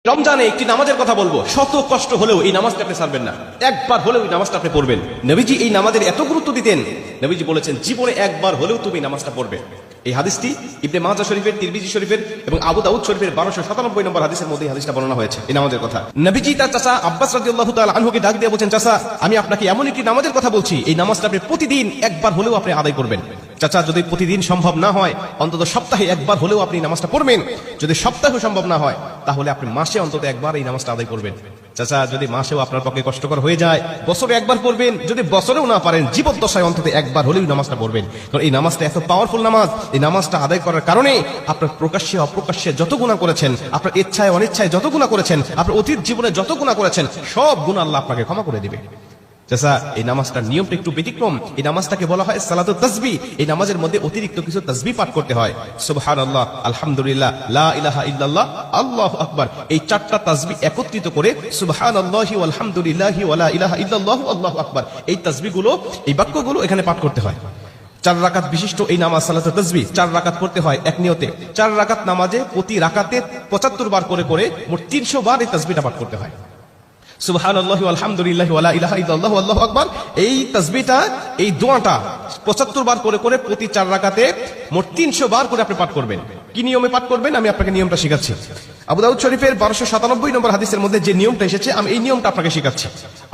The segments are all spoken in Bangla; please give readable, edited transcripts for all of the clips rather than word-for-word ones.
রমজানে একটি নামাজের কথা বলবো, শত কষ্ট হলেও এই নামাজটা আপনি ছাড়বেন না, একবার হলেও এই নামাজটা আপনি পড়বেন। নবীজি এই নামাজের এত গুরুত্ব দিতেন, নবীজি বলেছেন জীবনে একবার হলেও তুমি নামাজটা পড়বে। এই হাদিসটি ইবনে মাজাহ শরীফের, তিরমিজি শরীফের এবং আবু দাউদ শরীফের 1297 নম্বর হাদিসের মধ্যে এই হাদিসটা বর্ণনা হয়েছে এই নামাজের কথা। নবীজি তার চাচা আব্বাস রাদিয়াল্লাহু তাআলা আনহুকে ডাক দিয়ে বলেন, চাচা আমি আপনাকে এমন একটি নামাজের কথা বলছি, এই নামাজটা আপনি প্রতিদিন একবার হলেও আপনি আদায় করবেন। চাচা যদি প্রতিদিন সম্ভব না হয়, অন্তত সপ্তাহে একবার হলেও আপনি নামাজটা পড়বেন। যদি সপ্তাহে সম্ভব না হয়, তাহলে আপনি মাসে অন্তত একবার এই নামাজটা আদায় করবেন। চাচা যদি মাসেও আপনার পক্ষে কষ্টকর হয়ে যায়, বছরে একবার পড়বেন। যদি বছরেও না পারেন, জীবদ্দশায় অন্তত একবার হলেও নামাজটা পড়বেন। কারণ এই নামাজটা এত পাওয়ারফুল নামাজ। এই নামাজটা আদায় করার কারণে আপনার প্রকাশ্যে অপ্রকাশ্যে যত গুনাহ করেছেন, আপনার ইচ্ছায় অনিচ্ছায় যত গুনাহ করেছেন, আপনার অতীত জীবনে যত গুনাহ করেছেন, সব গুনাহ আল্লাহ আপনাকে ক্ষমা করে দিবে। চাচা এই নামাজটার নিয়মটা একটু ব্যতিক্রম। এই নামাজটাকে বলা হয় সালাতুত তাসবিহ। এই নামাজের মধ্যে অতিরিক্ত কিছু তাসবিহ পাঠ করতে হয়। সুবহানাল্লাহ, আলহামদুলিল্লাহ, লা ইলাহা ইল্লাল্লাহ, আল্লাহু আকবার। এই চারটা তাসবিহ একত্রিত করে সুবহানাল্লাহি ওয়াল হামদুলিল্লাহি ওয়া লা ইলাহা ইল্লাল্লাহ, আল্লাহু আকবার, এই তাসবিহগুলো, এই বাক্যগুলো এখানে পাঠ করতে হয়। 4 রাকাত বিশিষ্ট এই নামাজ সালাতুত তাসবিহ 4 রাকাত পড়তে হয় এক নিয়তে। 4 রাকাত নামাজে প্রতি রাকাতে 75 বার করে করে মোট 300 বার এই তাসবিহটা পাঠ করতে হয়। সুবহানাল্লাহি ওয়াল হামদুলিল্লাহি ওয়া লা ইলাহা ইল্লাল্লাহু, আল্লাহু আকবার। এই তাসবিহটা, এই দোয়াটা 75 বার করে করে প্রতি 4 রাকাতে মোট 300 বার করে আপনি পাঠ করবেন। কি নিয়মে পাঠ করবেন আমি আপনাকে নিয়মটা শেখাচ্ছি। আবু দাউদ শরীফের 1297 নম্বর হাদিসের মধ্যে যে নিয়মটা এসেছে, আমি এই নিয়মটা আপনাকে শেখাচ্ছি।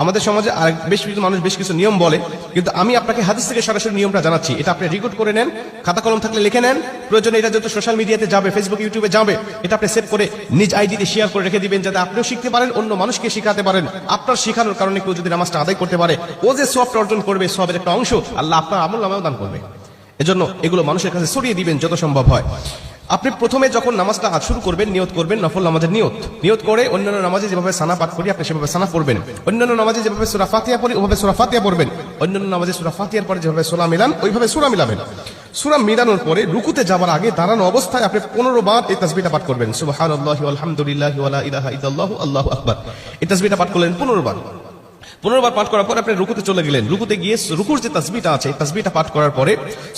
আমাদের সমাজে আর বেশ কিছু মানুষ বেশ কিছু নিয়ম বলে, কিন্তু আমি আপনাকে হাদিস থেকে সরাসরি নিয়মটা জানাচ্ছি। এটা আপনি রেকর্ড করে নেন, খাতা কলম থাকলে লিখে নেন। প্রয়োজনে এটা যত সোশ্যাল মিডিয়াতে যাবে, ফেসবুক ইউটিউবে যাবে, এটা আপনি সেভ করে নিজ আইডিতে শেয়ার করে রেখে দিবেন, যাতে আপনিও শিখতে পারেন, অন্য মানুষকে শিখাতে পারেন। আপনার শেখানোর কারণে কেউ যদি নামাজটা আদায় করতে পারে, ও যে সওয়াবটা অর্জন করবে, সওয়াবের একটা অংশ আল্লাহ আপনার আমলনামায় দান করবে। এজন্য এগুলো মানুষের কাছে ছড়িয়ে দিবেন যত সম্ভব হয়। আপনি প্রথমে যখন নামাজটা শুরু করবেন, নিয়ত করবেন নফল নামাজের নিয়ত করে অন্যান্য নামাজে যেভাবে সানা পাঠ করি আপনি সেভাবে সানা পড়বেন। অন্যান্য নামাজে যেভাবে সূরা ফাতিহা পড়ি ওভাবে সূরা ফাতিহা পড়বেন। অন্যান্য নামাজে সূরা ফাতিহার পরে যেভাবে সূরা মিলান ওইভাবে সূরা মিলাবেন। সূরা মিলানোর পরে রুকুতে যাবার আগে দাঁড়ানো অবস্থায় আপনি 15 বার এই তাসবিহটা পাঠ করবেন। সুবহানাল্লাহি ওয়াল হামদুলিল্লাহি ওয়া লা ইলাহা ইল্লাল্লাহু, আল্লাহু আকবার। এই তাসবিহটা পাঠ করলেন 15 বার। 15 বার পাঠ করার পর আপনি রুকুতে চলে গেলেন। রুকুতে গিয়ে রুকুর যে তাসবিহটা আছে, তাসবিহটা পাঠ করার পরে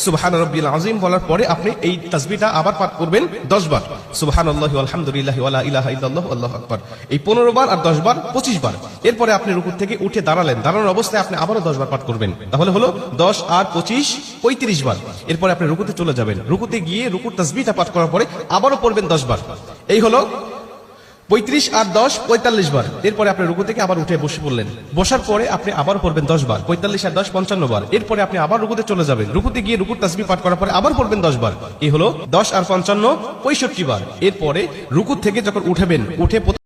সুবহান রাব্বিল আযীম বলার পরে আপনি এই তাসবিহটা আবার পাঠ করবেন 10 বার। সুবহানাল্লাহি ওয়াল হামদুলিল্লাহি ওয়া লা ইলাহা ইল্লাল্লাহু, আল্লাহু আকবার। এই 15 বার আর 10 বার 25 বার। এরপরে আপনি রুকু থেকে উঠে দাঁড়ালেন, দাঁড়ানোর অবস্থায় আপনি আবারও 10 বার পাঠ করবেন। তাহলে হলো 10 আর 25 35 বার। এরপরে আপনি রুকুতে চলে যাবেন। রুকুতে গিয়ে রুকুর তাসবিহটা পাঠ করার পরে আবারও পড়বেন 10 বার। এই হলো 35 আর 10 45 বার। এরপরে আপনি রুকু থেকে আবার উঠে বসে পড়লেন। বসার পরে আপনি আবার পড়বেন 10 বার। 45 আর 10 55 বার। এরপরে আপনি আবার রুকুতে চলে যাবেন। রুকুতে গিয়ে রুকুর তাসবিহ পাঠ করার পরে আবার পড়বেন 10 বার। এই হলো 10 আর 55 65 বার। এরপরে রুকু থেকে যখন উঠবেন, উঠে